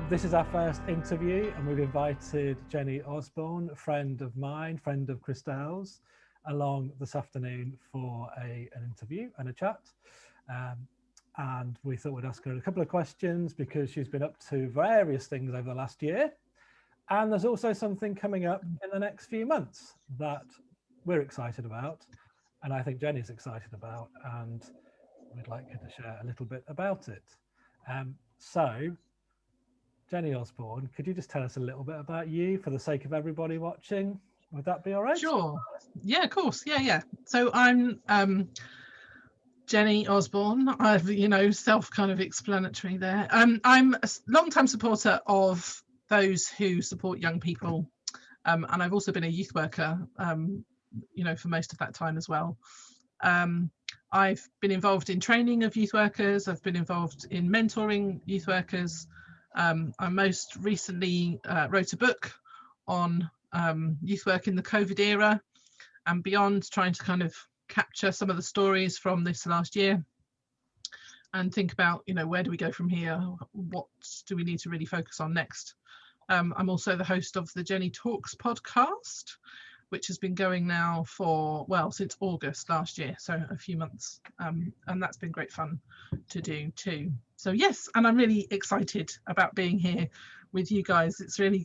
This is our first interview, and we've invited Jenni Osborn, a friend of mine, friend of Christelle's, along this afternoon for an interview and a chat. And we thought we'd ask her a couple of questions because she's been up to various things over the last year. And there's also something coming up in the next few months that we're excited about, and I think Jenni's excited about, and we'd like her to share a little bit about it. So, Jenni Osborn, could you just tell us a little bit about you for the sake of everybody watching? Would that be all right? Sure. Yeah, of course. Yeah. So I'm Jenni Osborn. I've, self kind of explanatory there. I'm a long-time supporter of those who support young people. And I've also been a youth worker, for most of that time as well. I've been involved in training of youth workers. I've been involved in mentoring youth workers. I most recently wrote a book on youth work in the COVID era and beyond, trying to kind of capture some of the stories from this last year and think about, where do we go from here? What do we need to really focus on next? I'm also the host of the Jenni Talks podcast, which has been going now for, since August last year, so a few months, and that's been great fun to do too. So yes, and I'm really excited about being here with you guys. It's really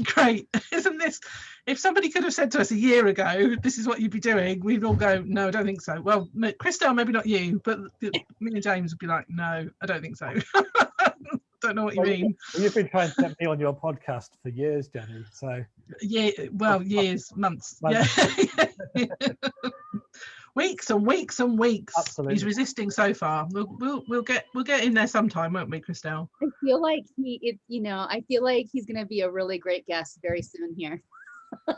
great, isn't this? If somebody could have said to us a year ago, this is what you'd be doing, we'd all go, no, I don't think so. Well, Christelle, maybe not you, but me and James would be like, no, I don't think so. Don't know what you mean. You've been trying to get me on your podcast for years, Jenni. So years, months. Yeah. Weeks and weeks and weeks. Absolutely. He's resisting so far. We'll get in there sometime, won't we, Christelle? I feel like I feel like he's going to be a really great guest very soon here. He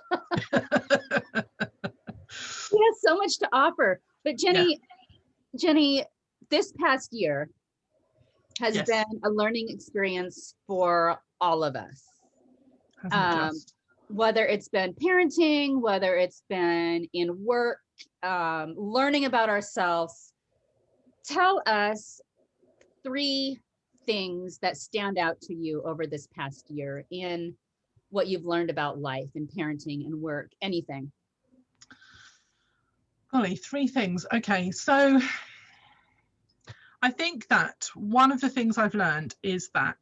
has so much to offer. But Jenni, this past year has been a learning experience for all of us. Whether it's been parenting, whether it's been in work, learning about ourselves. Tell us 3 things that stand out to you over this past year in what you've learned about life and parenting and work, anything. Golly, 3 things. Okay, so I think that one of the things I've learned is that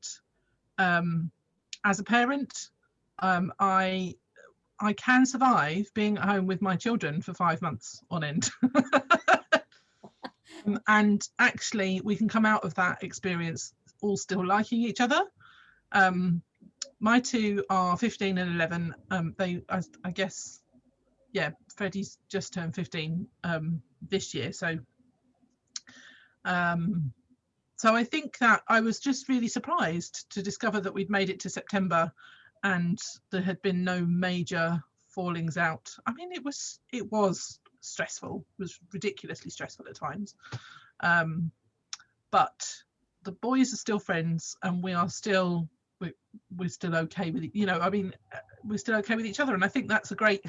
as a parent, I can survive being at home with my children for 5 months on end. And actually we can come out of that experience all still liking each other. My 2 are 15 and 11. I guess, Freddie's just turned 15 this year. So I think that I was just really surprised to discover that we'd made it to September and there had been no major fallings out. I mean, it was stressful. It was ridiculously stressful at times. But the boys are still friends, and we're still okay with we're still okay with each other. And I think that's a great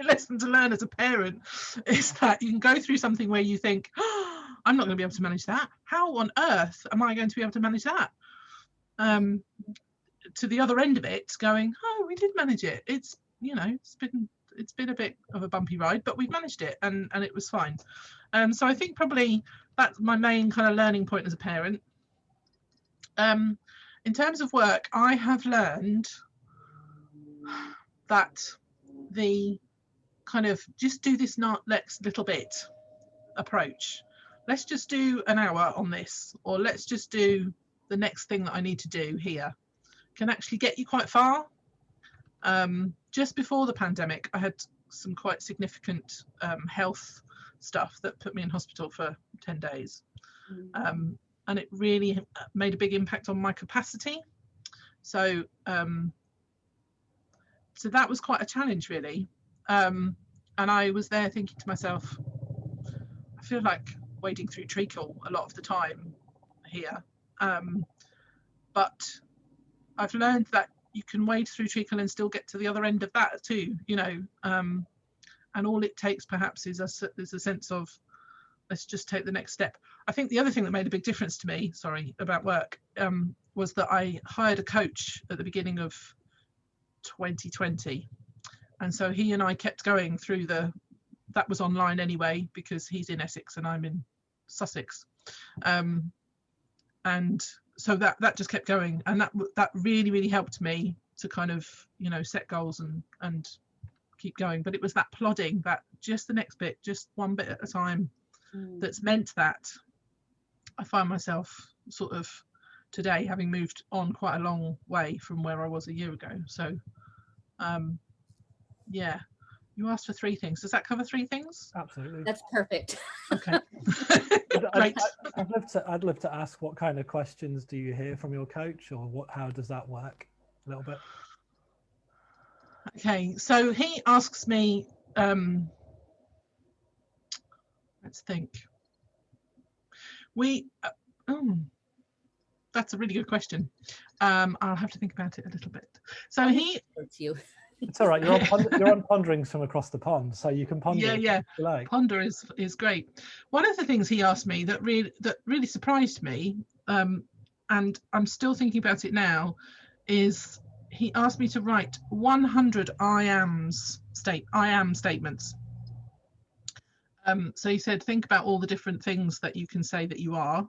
lesson to learn as a parent, is that you can go through something where you think, oh, I'm not going to be able to manage that. How on earth am I going to be able to manage that? To the other end of it, going, oh, we did manage it. It's been a bit of a bumpy ride, but we've managed it, and it was fine. So I think probably that's my main kind of learning point as a parent. In terms of work, I have learned that the kind of just do this next little bit approach. Let's just do an hour on this, or let's just do the next thing that I need to do here, can actually get you quite far. Just before the pandemic, I had some quite significant health stuff that put me in hospital for 10 days. And it really made a big impact on my capacity. So that was quite a challenge, really. And I was there thinking to myself, I feel like wading through treacle a lot of the time here. But I've learned that you can wade through treacle and still get to the other end of that too, and all it takes perhaps is a sense of let's just take the next step. I think the other thing that made a big difference to me, about work, was that I hired a coach at the beginning of 2020. And so he and I kept going through that was online anyway, because he's in Essex and I'm in Sussex. And so that just kept going. And that really, really helped me to kind of, set goals and keep going. But it was that plodding, that just the next bit, just one bit at a time, that's meant that I find myself sort of today having moved on quite a long way from where I was a year ago. So yeah, you asked for 3 things. Does that cover 3 things? Absolutely. That's perfect. Okay. Great. I'd love to ask, what kind of questions do you hear from your coach, or how does that work a little bit? Okay, so he asks me, let's think. That's a really good question. I'll have to think about it a little bit. So it's all right. You're on Ponderings from across the pond, so you can ponder. Yeah. Ponder is great. One of the things he asked me that really surprised me, and I'm still thinking about it now, is he asked me to write 100 I am statements. So he said, think about all the different things that you can say that you are,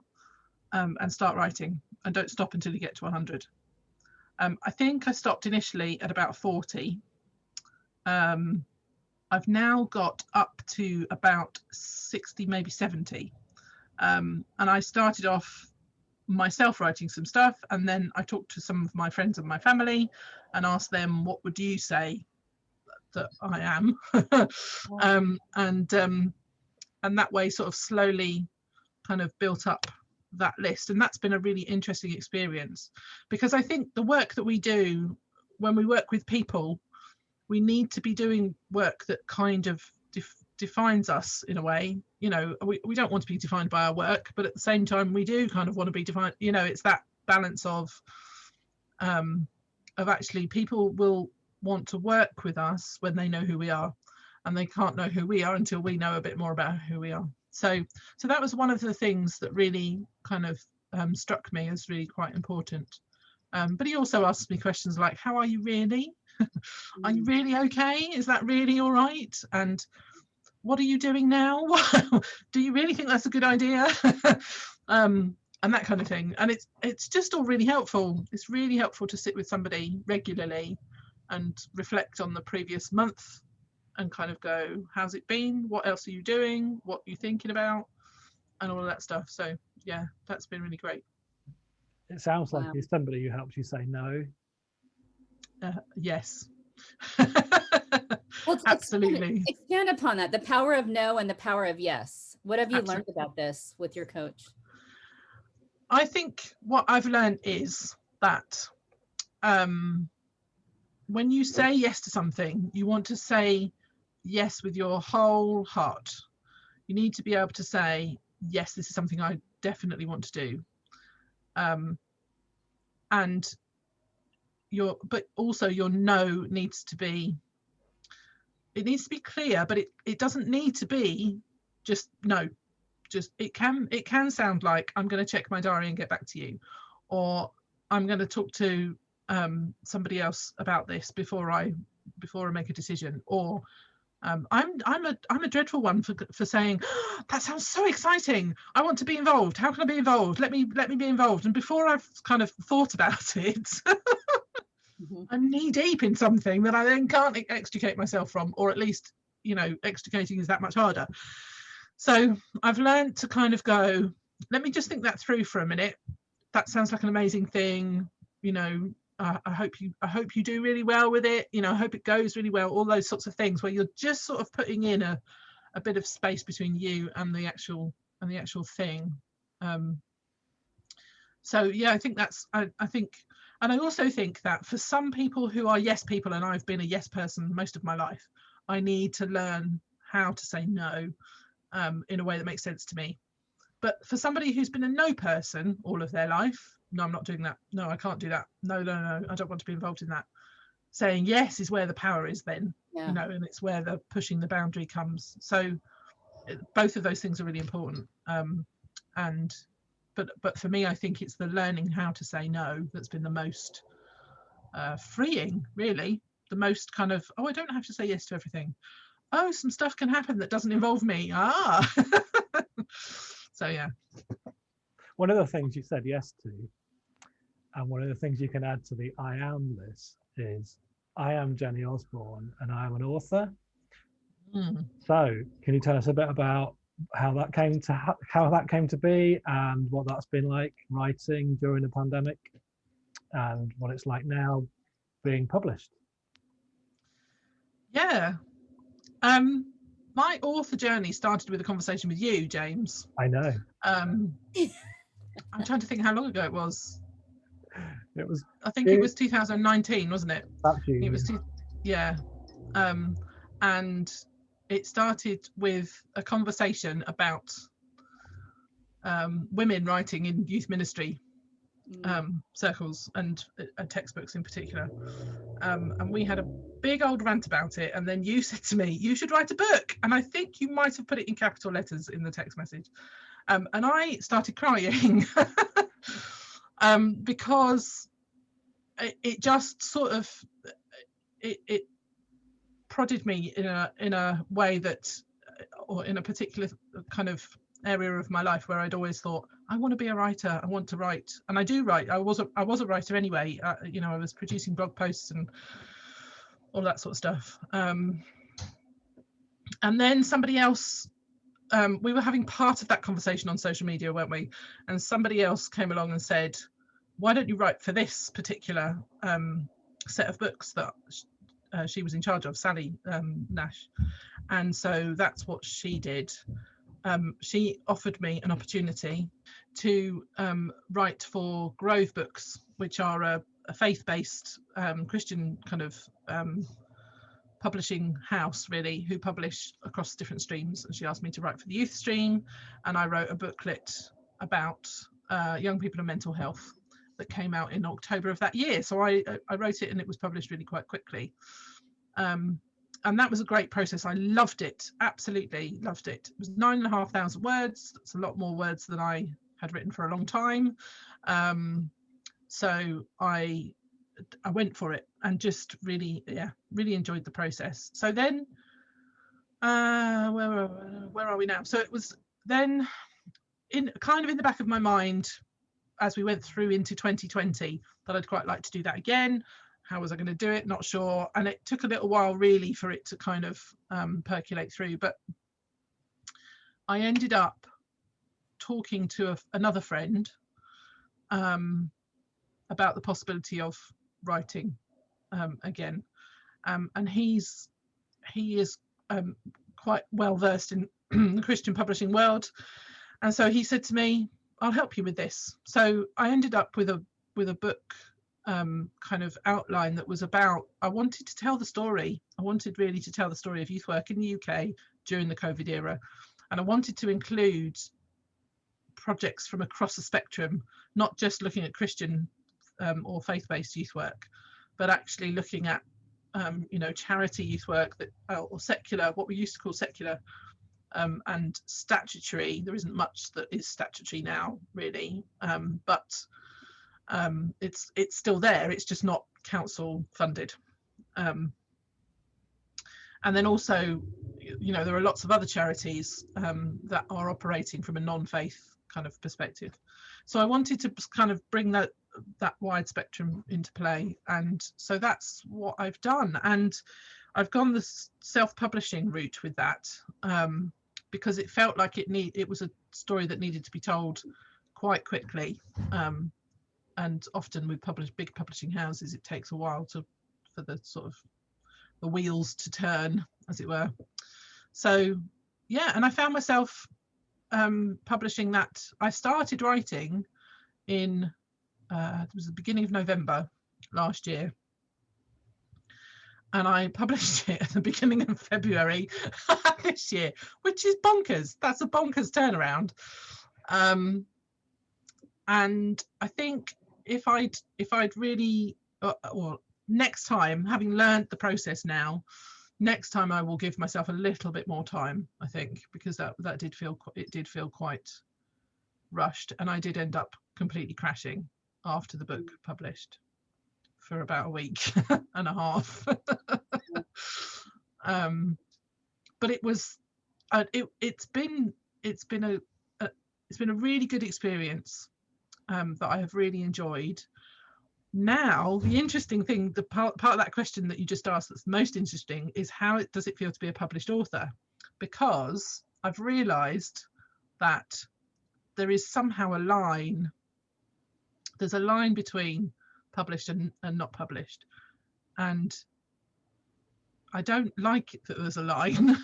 and start writing, and don't stop until you get to 100. I think I stopped initially at about 40. I've now got up to about 60, maybe 70. And I started off myself writing some stuff, and then I talked to some of my friends and my family and asked them, what would you say that I am? And that way sort of slowly kind of built up that list. And that's been a really interesting experience, because I think the work that we do when we work with people, we need to be doing work that kind of defines us in a way. We don't want to be defined by our work, but at the same time we do kind of want to be defined. It's that balance of actually people will want to work with us when they know who we are, and they can't know who we are until we know a bit more about who we are. So that was one of the things that really kind of struck me as really quite important. But he also asked me questions like, how are you really? Are you really okay? Is that really all right? And what are you doing now? Do you really think that's a good idea? And that kind of thing. And it's just all really helpful. It's really helpful to sit with somebody regularly and reflect on the previous month and kind of go, how's it been? What else are you doing? What are you thinking about? And all of that stuff. So yeah, that's been really great. It sounds like you're somebody who helps you say no. Yes. Well, absolutely. Expand upon that, the power of no and the power of yes. What have you learned about this with your coach? I think what I've learned is that when you say yes to something, you want to say yes with your whole heart. You need to be able to say, yes, this is something I definitely want to do. And but also your no needs to be, it needs to be clear, but it doesn't need to be just no. Just it can sound like, I'm going to check my diary and get back to you, or I'm going to talk to somebody else about this before I make a decision, or I'm a dreadful one for saying, oh, that sounds so exciting, I want to be involved, how can I be involved, let me be involved, and before I've kind of thought about it I'm knee deep in something that I then can't extricate myself from, or at least extricating is that much harder. So I've learned to kind of go, let me just think that through for a minute. That sounds like an amazing thing. I hope you do really well with it. I hope it goes really well. All those sorts of things where you're just sort of putting in a bit of space between you and the actual thing. So yeah, I think that's, I think, and I also think that for some people who are yes people, and I've been a yes person most of my life, I need to learn how to say no in a way that makes sense to me. But for somebody who's been a no person all of their life, no, I'm not doing that. No, I can't do that. No, I don't want to be involved in that. Saying yes is where the power is then, and it's where the pushing the boundary comes. So both of those things are really important. But for me, I think it's the learning how to say no that's been the most freeing, really. The most kind of, oh, I don't have to say yes to everything. Oh, some stuff can happen that doesn't involve me. So yeah. One of the things you said yes to, and one of the things you can add to the I am list, is I am Jenni Osborn and I am an author. So can you tell us a bit about how that came to be, and what that's been like writing during the pandemic, and what it's like now being published? Yeah. My author journey started with a conversation with you, James. I know. I'm trying to think how long ago it was. It was. I think it was 2019, wasn't it? That's you. It was. Yeah. And it started with a conversation about women writing in youth ministry circles and textbooks in particular. And we had a big old rant about it, and then you said to me, you should write a book, and I think you might have put it in capital letters in the text message, and I started crying because it just sort of it prodded me in a way that, or in a particular kind of area of my life where I'd always thought, I want to be a writer, I want to write, and I do write. I was a writer anyway. I was producing blog posts and all that sort of stuff. And then somebody else, we were having part of that conversation on social media, weren't we? And somebody else came along and said, why don't you write for this particular set of books that she was in charge of, Sally Nash? And so that's what she did. She offered me an opportunity to write for Grove Books, which are a faith-based Christian kind of publishing house, really, who publish across different streams. And she asked me to write for the youth stream, and I wrote a booklet about young people and mental health that came out in October of that year. So I wrote it, and it was published really quite quickly. And that was a great process. I loved it, absolutely loved it. It was 9,500 words. That's a lot more words than I had written for a long time. So I went for it and just really enjoyed the process. So then, where are we now? So it was then in the back of my mind as we went through into 2020 that I'd quite like to do that again. How was I going to do it? Not sure. And it took a little while really for it to kind of percolate through. But I ended up talking to another friend about the possibility of writing again. And he is quite well versed in the Christian publishing world. And so he said to me, I'll help you with this. So I ended up with a book kind of outline that was about, I wanted to tell the story. I wanted really to tell the story of youth work in the UK during the COVID era. And I wanted to include projects from across the spectrum, not just looking at Christian or faith-based youth work, but actually looking at charity youth work that or secular, what we used to call secular, and statutory. There isn't much that is statutory now, really, but it's still there. It's just not council funded. And then also, there are lots of other charities that are operating from a non-faith kind of perspective. So I wanted to kind of bring that wide spectrum into play, and so that's what I've done. And I've gone the self-publishing route with that because it felt like it was a story that needed to be told quite quickly. And often with big publishing houses, it takes a while for the sort of the wheels to turn, as it were. So yeah, and I found myself publishing that. I started writing in it was the beginning of November last year, and I published it at the beginning of February this year, which is bonkers. That's a bonkers turnaround. And I think if I'd really, or next time, having learned the process now, next time I will give myself a little bit more time, I think, because that did feel quite rushed, and I did end up completely crashing after the book published for about a week and a half. But it was it's been a really good experience that I have really enjoyed. Now, the interesting thing, the part of that question that you just asked that's most interesting is how does it feel to be a published author? Because I've realized that there is somehow a line. There's a line between published and not published. And I don't like that there's a line,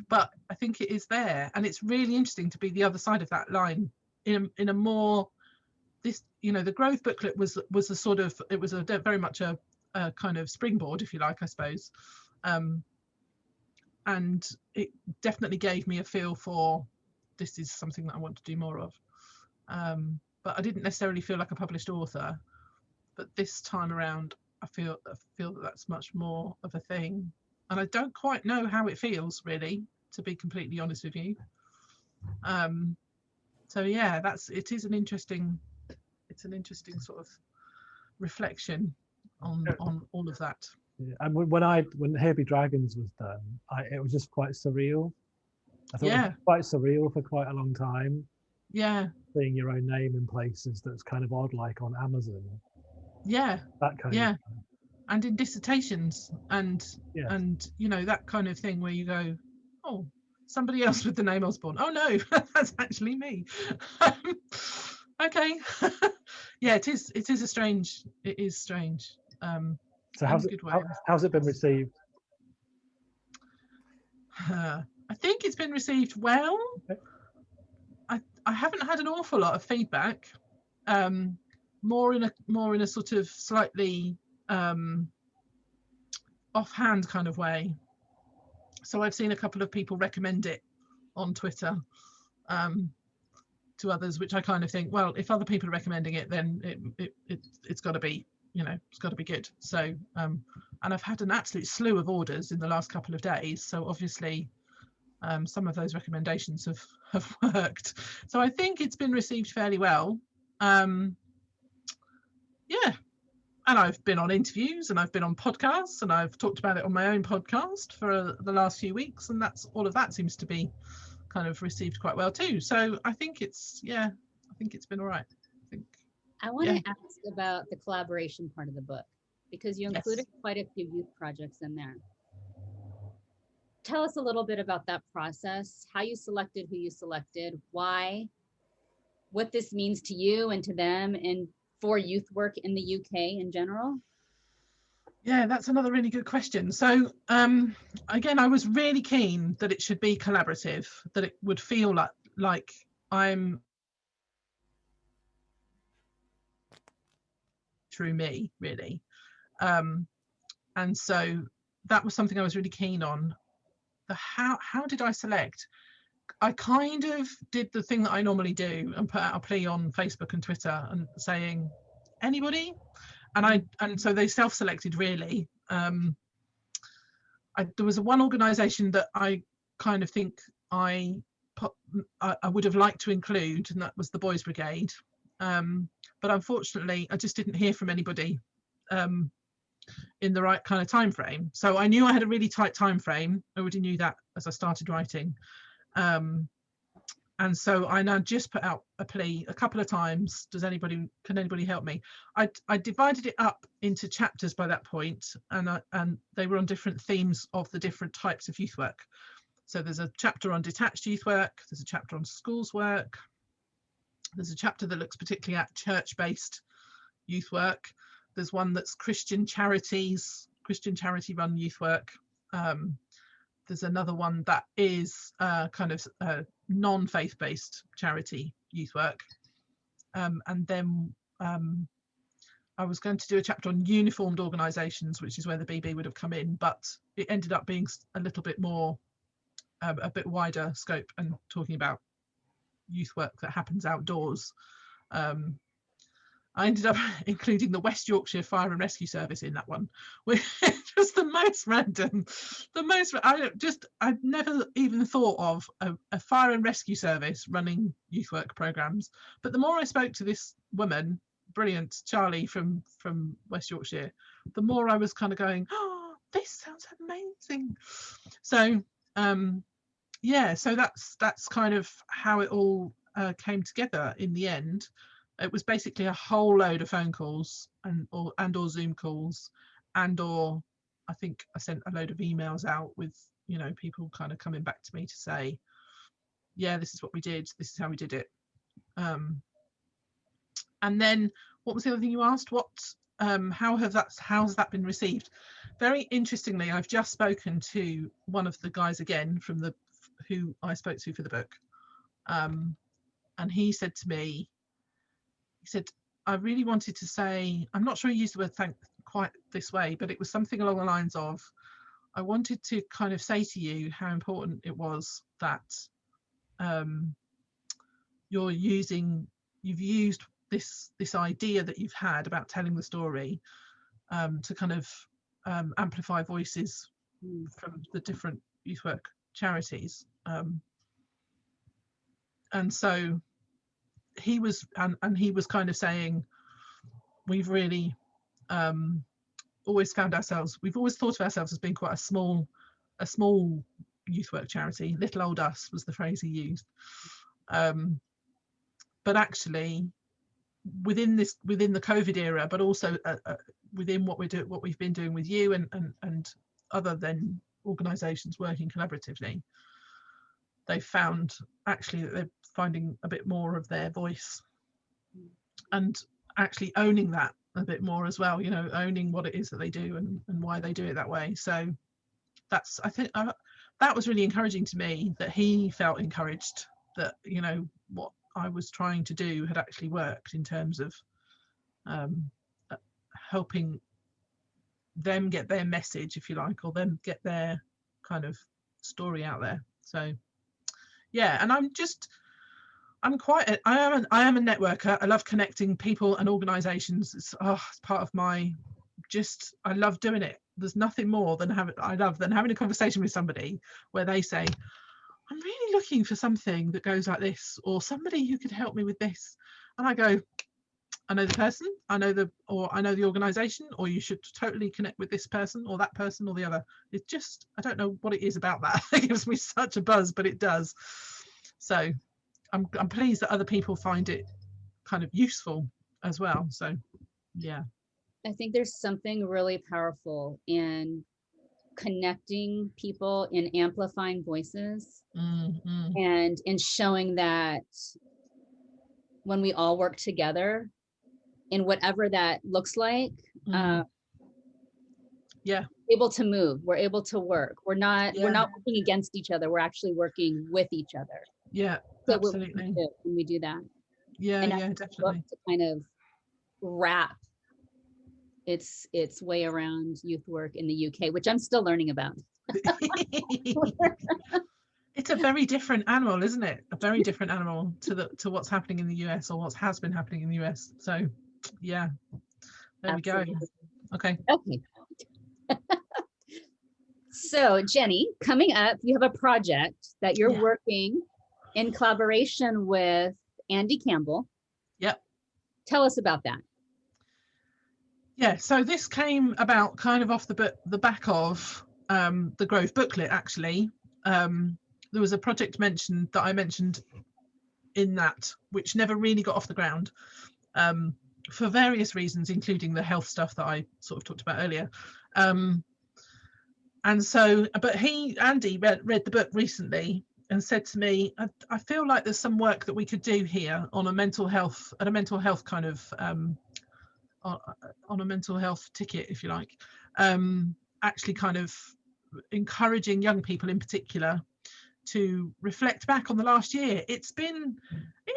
but I think it is there. And it's really interesting to be the other side of that line in a more, this, you know, the growth booklet was a sort of, it was very much a kind of springboard, if you like, I suppose. And it definitely gave me a feel for, this is something that I want to do more of. But I didn't necessarily feel like a published author. But this time around, I feel that that's much more of a thing. And I don't quite know how it feels, really, to be completely honest with you. So yeah, it is an interesting sort of reflection on all of that. Yeah. And when Here Be Dragons was done, it was just quite surreal. I thought it was quite surreal for quite a long time. Yeah. Seeing your own name in places that's kind of odd, like on Amazon. Yeah. That kind of. And in dissertations and you know, that kind of thing where you go, oh, somebody else with the name Osborn. Oh no, that's actually me. Okay. Yeah, it is strange. So how's it been received? I think it's been received well. Okay. I haven't had an awful lot of feedback. More in a sort of slightly offhand kind of way. So I've seen a couple of people recommend it on Twitter to others, which I kind of think, well, if other people are recommending it, then it's got to be, you know, it's got to be good. So and I've had an absolute slew of orders in the last couple of days, so obviously some of those recommendations have worked. So I think it's been received fairly well. Yeah, and I've been on interviews and I've been on podcasts and I've talked about it on my own podcast for the last few weeks, and all of that seems to be kind of received quite well too. So I think it's been all right. I want to ask about the collaboration part of the book, because you included quite a few youth projects in there. Tell us a little bit about that process, how you selected who you selected, why, what this means to you and to them, and for youth work in the UK in general? Yeah, that's another really good question. So again, I was really keen that it should be collaborative, that it would feel like I'm through me, really. And so that was something I was really keen on. How did I select? I kind of did the thing that I normally do and put out a plea on Facebook and Twitter and saying, anybody? And so they self-selected, really. There was one organisation that I kind of think I would have liked to include, and that was the Boys Brigade. But unfortunately, I just didn't hear from anybody in the right kind of time frame. So I knew I had a really tight time frame. I already knew that as I started writing. And so I now just put out a plea a couple of times. Can anybody help me? I divided it up into chapters by that point, and they were on different themes of the different types of youth work. So there's a chapter on detached youth work, there's a chapter on schools work, there's a chapter that looks particularly at church-based youth work. There's one that's Christian charity run youth work. There's another one that is kind of non-faith-based charity youth work. And then I was going to do a chapter on uniformed organisations, which is where the BB would have come in, but it ended up being a little bit more, a bit wider scope and talking about youth work that happens outdoors. And I ended up including the West Yorkshire Fire and Rescue Service in that one, which was the most random, I'd never even thought of a fire and rescue service running youth work programs. But the more I spoke to this woman, brilliant Charlie from West Yorkshire, the more I was kind of going, oh, this sounds amazing. So yeah, so that's kind of how it all came together in the end. It was basically a whole load of phone calls and or Zoom calls, or I think I sent a load of emails out with, you know, people kind of coming back to me to say, yeah, this is what we did, this is how we did it. And then what was the other thing you asked? How has that been received? Very interestingly, I've just spoken to one of the guys again from who I spoke to for the book, and he said to me, I really wanted to say, I'm not sure he used the word thank quite this way, but it was something along the lines of, I wanted to kind of say to you how important it was that you've used this idea that you've had about telling the story to kind of amplify voices from the different youth work charities. And so he was kind of saying, we've really always thought of ourselves as being quite a small youth work charity. Little old us was the phrase he used. But actually, within the COVID era, but also within what we've been doing with you and other than organisations working collaboratively, they've found actually that they're finding a bit more of their voice and actually owning that a bit more as well, you know, owning what it is that they do and why they do it that way. So that's, I think that was really encouraging to me, that he felt encouraged that, you know, what I was trying to do had actually worked in terms of helping them get their message, if you like, or them get their kind of story out there. So yeah, and I am a networker. I love connecting people and organizations. It's part of my, I love doing it. There's nothing more than having a conversation with somebody where they say, I'm really looking for something that goes like this, or somebody who could help me with this. And I go, I know the person, I know the organization, or you should totally connect with this person or that person or the other. It's just, I don't know what it is about that. It gives me such a buzz, but it does. So I'm pleased that other people find it kind of useful as well. So yeah, I think there's something really powerful in connecting people, in amplifying voices, and in showing that when we all work together in whatever that looks like, able to move, we're able to work, we're not working against each other, we're actually working with each other. Yeah, so absolutely. when we do that, and definitely to kind of wrap its way around youth work in the UK, which I'm still learning about. It's a very different animal, isn't it? A very different animal to what's happening in the US, or what has been happening in the US. So yeah, there Absolutely. We go. Okay. So Jenny, coming up, you have a project that you're working in collaboration with Andy Campbell. Yep. Tell us about that. Yeah, so this came about kind of off the back of the Grove booklet, actually. There was a project that I mentioned in that, which never really got off the ground for various reasons, including the health stuff that I sort of talked about earlier. And so, but Andy read the book recently and said to me, I feel like there's some work that we could do here on a mental health kind of on a mental health ticket, if you like, actually kind of encouraging young people in particular to reflect back on the last year. It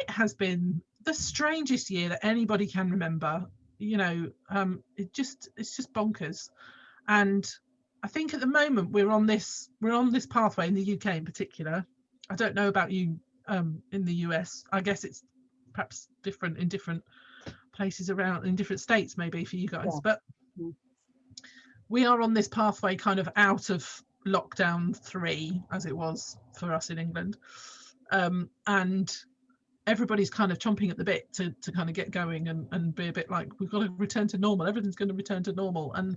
has been the strangest year that anybody can remember, you know. It's just bonkers. And I think at the moment we're on this pathway in the UK in particular. I don't know about you in the US. I guess it's perhaps different in different places around in different states maybe for you guys, Yeah. but we are on this pathway kind of out of lockdown 3, as it was for us in England, and everybody's kind of chomping at the bit to kind of get going and be a bit like, we've got to return to normal, everything's going to return to normal. And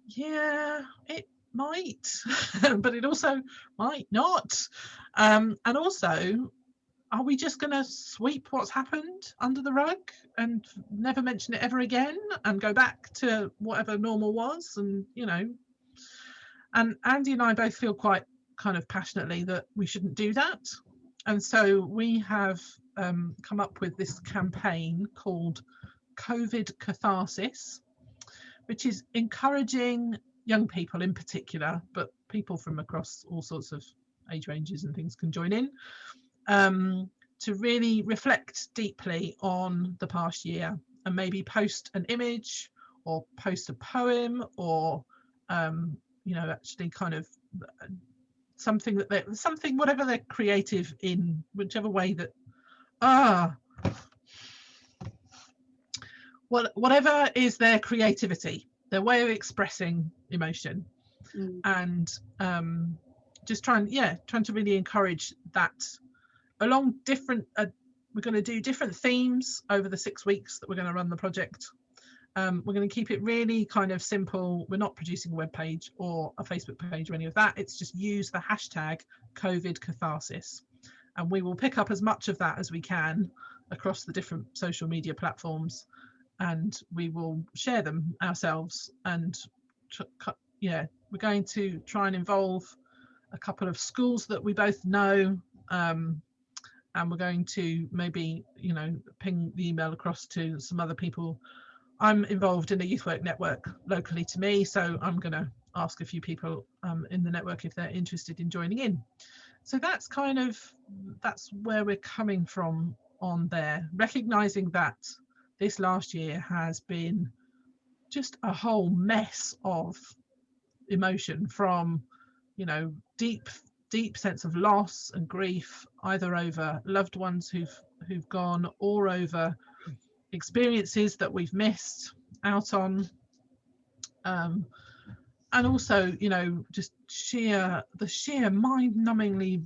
yeah, it might but it also might not, and also, are we just going to sweep what's happened under the rug and never mention it ever again and go back to whatever normal was? And and Andy and I both feel quite kind of passionately that we shouldn't do that. And so we have come up with this campaign called COVID Catharsis, which is encouraging young people in particular, but people from across all sorts of age ranges and things can join in, to really reflect deeply on the past year and maybe post an image or post a poem or actually kind of something whatever they're creative in, whichever way that whatever is their creativity, their way of expressing emotion. And just trying to really encourage that along different we're going to do different themes over the 6 weeks that we're going to run the project. We're going to keep it really kind of simple. We're not producing a web page or a Facebook page or any of that. It's just use the hashtag COVID Catharsis, and we will pick up as much of that as we can across the different social media platforms, and we will share them ourselves. And we're going to try and involve a couple of schools that we both know, and we're going to maybe ping the email across to some other people. I'm involved in a youth work network locally to me, so I'm going to ask a few people in the network if they're interested in joining in. So that's where we're coming from on there, recognizing that this last year has been just a whole mess of emotion, from deep sense of loss and grief, either over loved ones who've gone or over experiences that we've missed out on, and also just the sheer mind-numbingly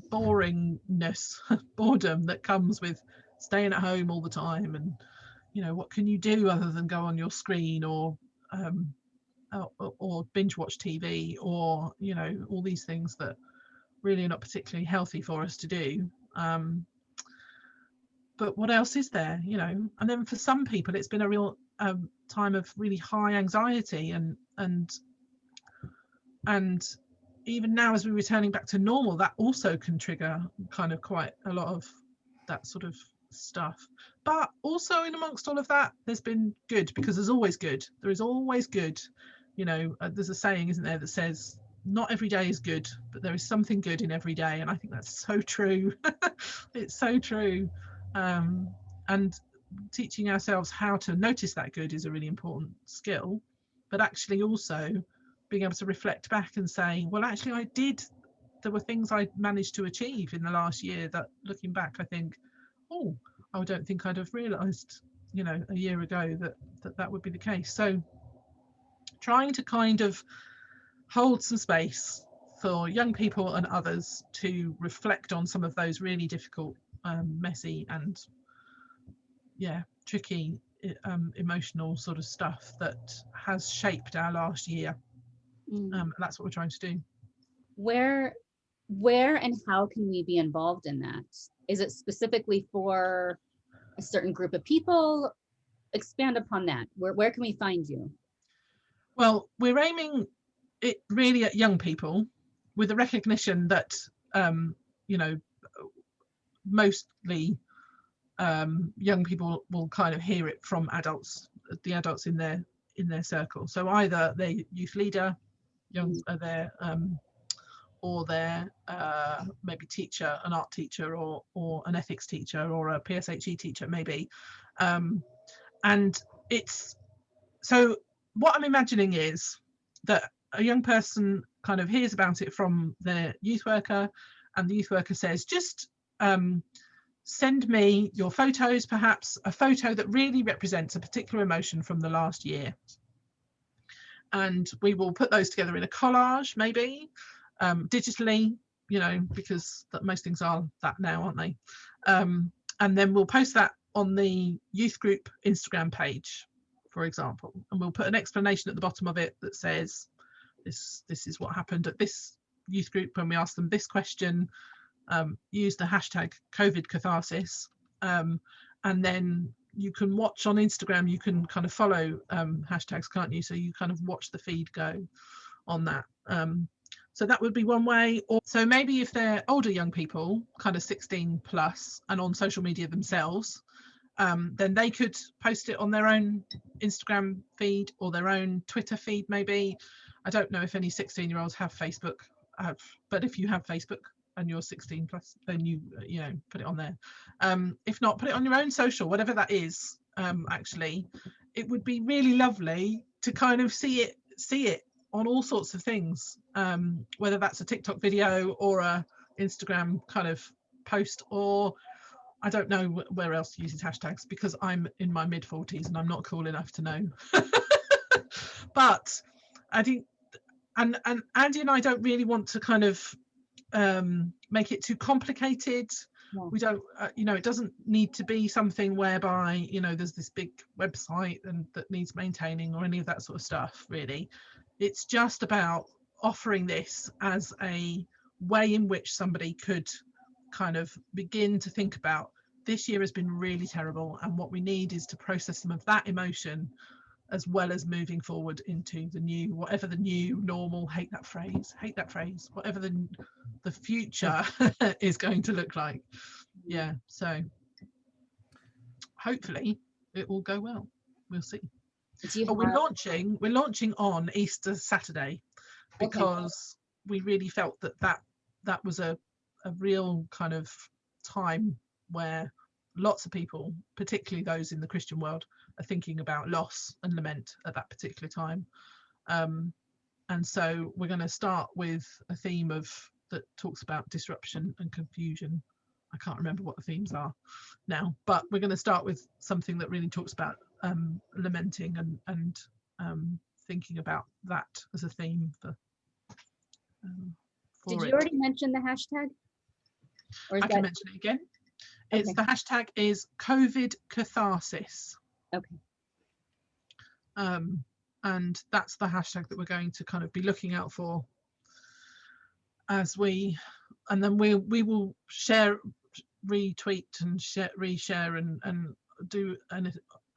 boredom that comes with staying at home all the time. And what can you do other than go on your screen or binge watch TV, or all these things that really are not particularly healthy for us to do. But what else is there, and then for some people it's been a real time of really high anxiety, and even now as we're returning back to normal, that also can trigger kind of quite a lot of that sort of stuff. But also in amongst all of that, there's been good, because there is always good. There's a saying, isn't there, that says not every day is good, but there is something good in every day. And I think that's so true. It's so true. And teaching ourselves how to notice that good is a really important skill, but actually also being able to reflect back and say, well, actually there were things I managed to achieve in the last year that, looking back, I think, I don't think I'd have realized a year ago that would be the case. So trying to kind of hold some space for young people and others to reflect on some of those really difficult, messy and tricky emotional sort of stuff that has shaped our last year. That's what we're trying to do. Where and how can we be involved in that? Is it specifically for a certain group of people? Expand upon that. Where can we find you? Well, we're aiming it really at young people, with the recognition that mostly young people will kind of hear it from the adults in their circle. So either their youth leader, or their maybe teacher, an art teacher, or an ethics teacher, or a PSHE teacher maybe. And it's so what I'm imagining is that a young person kind of hears about it from their youth worker, and the youth worker says, just send me your photos, perhaps a photo that really represents a particular emotion from the last year. And we will put those together in a collage, maybe digitally, you know, because most things are that now, aren't they? And then we'll post that on the youth group Instagram page, for example, and we'll put an explanation at the bottom of it that says this is what happened at this youth group when we asked them this question. Use the hashtag COVID catharsis, and then you can watch on Instagram, you can kind of follow hashtags, can't you? So you kind of watch the feed go on that. So that would be one way. Or so maybe if they're older young people, kind of 16 plus and on social media themselves, then they could post it on their own Instagram feed or their own Twitter feed maybe. I don't know if any 16-year-olds have Facebook, but if you have Facebook and you're 16 plus, then you know, put it on there. If not, put it on your own social, whatever that is. Actually, it would be really lovely to kind of see it on all sorts of things, whether that's a TikTok video or a Instagram kind of post, or I don't know where else uses hashtags, because I'm in my mid-40s and I'm not cool enough to know. But I think, and Andy and I don't really want to kind of make it too complicated. No. We don't, you know, it doesn't need to be something whereby, you know, there's this big website and that needs maintaining or any of that sort of stuff, really. It's just about offering this as a way in which somebody could kind of begin to think about, this year has been really terrible, and what we need is to process some of that emotion as well as moving forward into the new, whatever the new normal, hate that phrase, whatever the future is going to look like. Yeah, so hopefully it will go well. We'll see. We're launching on Easter Saturday, because we really felt that was a real kind of time where lots of people, particularly those in the Christian world, are thinking about loss and lament at that particular time. And so we're going to start with a theme that talks about disruption and confusion. I can't remember what the themes are now, but we're going to start with something that really talks about lamenting and thinking about that as a theme for Did you already mention the hashtag? Or I can mention it again. It's the hashtag is COVID catharsis. Okay. And that's the hashtag that we're going to kind of be looking out for as and then we will share, retweet and reshare and do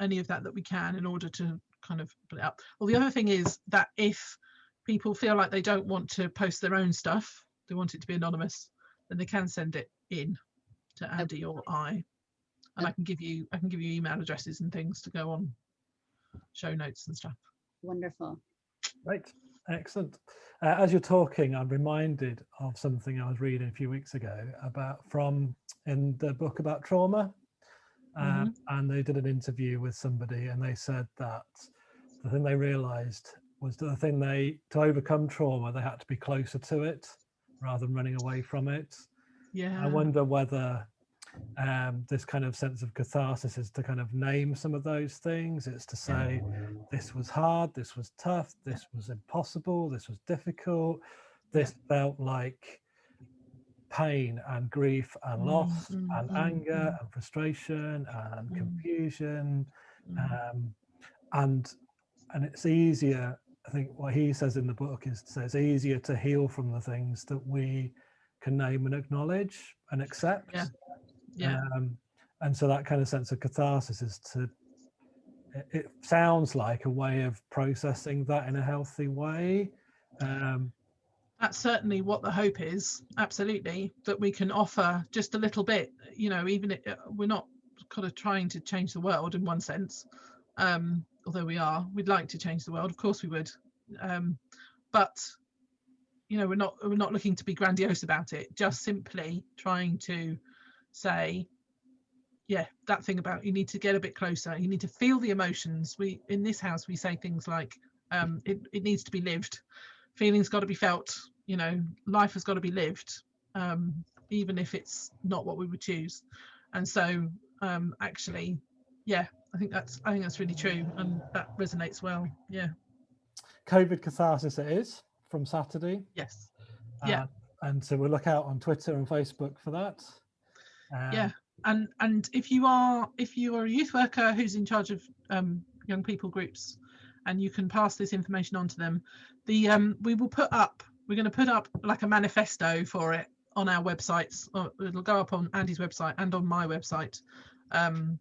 any of that we can in order to kind of put it up. Well, the other thing is that if people feel like they don't want to post their own stuff, they want it to be anonymous, then they can send it in to Andy or I, and I can give you email addresses and things to go on show notes and stuff. Wonderful. Right, excellent. As you're talking, I'm reminded of something I was reading a few weeks ago in the book about trauma, and they did an interview with somebody, and they said that the thing they realised was that to overcome trauma, they had to be closer to it rather than running away from it. Yeah. I wonder whether this kind of sense of catharsis is to kind of name some of those things. It's to say, this was hard, this was tough, this was impossible, this was difficult, this felt like pain and grief and loss and anger and frustration and confusion, and it's easier, I think what he says in the book is to say it's easier to heal from the things that we can name and acknowledge and accept. And so that kind of sense of catharsis is it sounds like a way of processing that in a healthy way. That's certainly what the hope is, absolutely, that we can offer just a little bit, you know, even if we're not kind of trying to change the world in one sense, although we'd like to change the world, of course we would, but you know, we're not looking to be grandiose about it, just simply trying to say, yeah, that thing about you need to get a bit closer, you need to feel the emotions. In this house we say things like it needs to be lived, feelings got to be felt, you know, life has got to be lived, even if it's not what we would choose. And so actually, yeah, I think that's really true, and that resonates well. Yeah. COVID Catharsis it is, from Saturday. Yes. Yeah. And so we'll look out on Twitter and Facebook for that. Yeah. And if you are a youth worker who's in charge of young people groups, and you can pass this information on to them, we're going to put up like a manifesto for it on our websites. It'll go up on Andy's website and on my website, and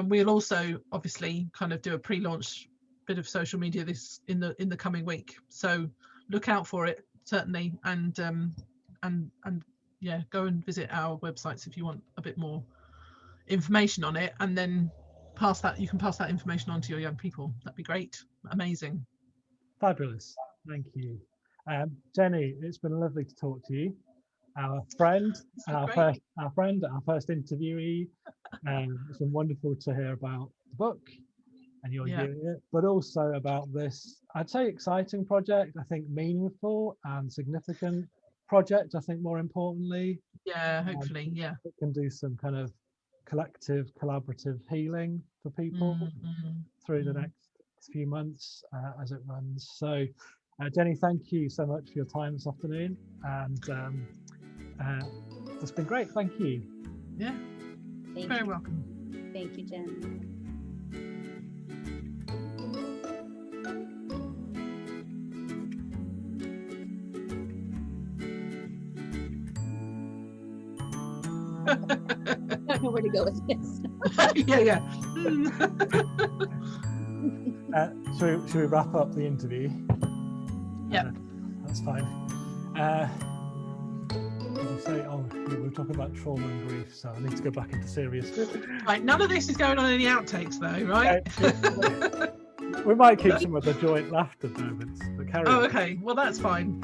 we'll also obviously kind of do a pre-launch bit of social media this in the coming week. So look out for it, certainly, and yeah, go and visit our websites if you want a bit more information on it, and then you can pass that information on to your young people. That'd be great. Amazing. Fabulous. Thank you. Jenni, it's been lovely to talk to you. Our friend, our first interviewee. It's been wonderful to hear about the book and you're doing it, but also about this, I'd say, exciting project. I think meaningful and significant project, I think, more importantly. Yeah, hopefully, yeah. It can do some kind of collective, collaborative healing for people through the next few months as it runs. So, Jenni, thank you so much for your time this afternoon, and it's been great. Thank you. Yeah, very welcome. Thank you, Jen. I don't know where to go with this. yeah. Should we wrap up the interview? Yeah, that's fine. Did you say? Oh, we were talking about trauma and grief, so I need to go back into serious. Right, none of this is going on in the outtakes, though, right? We might keep some of the joint laughter moments. But carry on. Okay. Well, that's fine.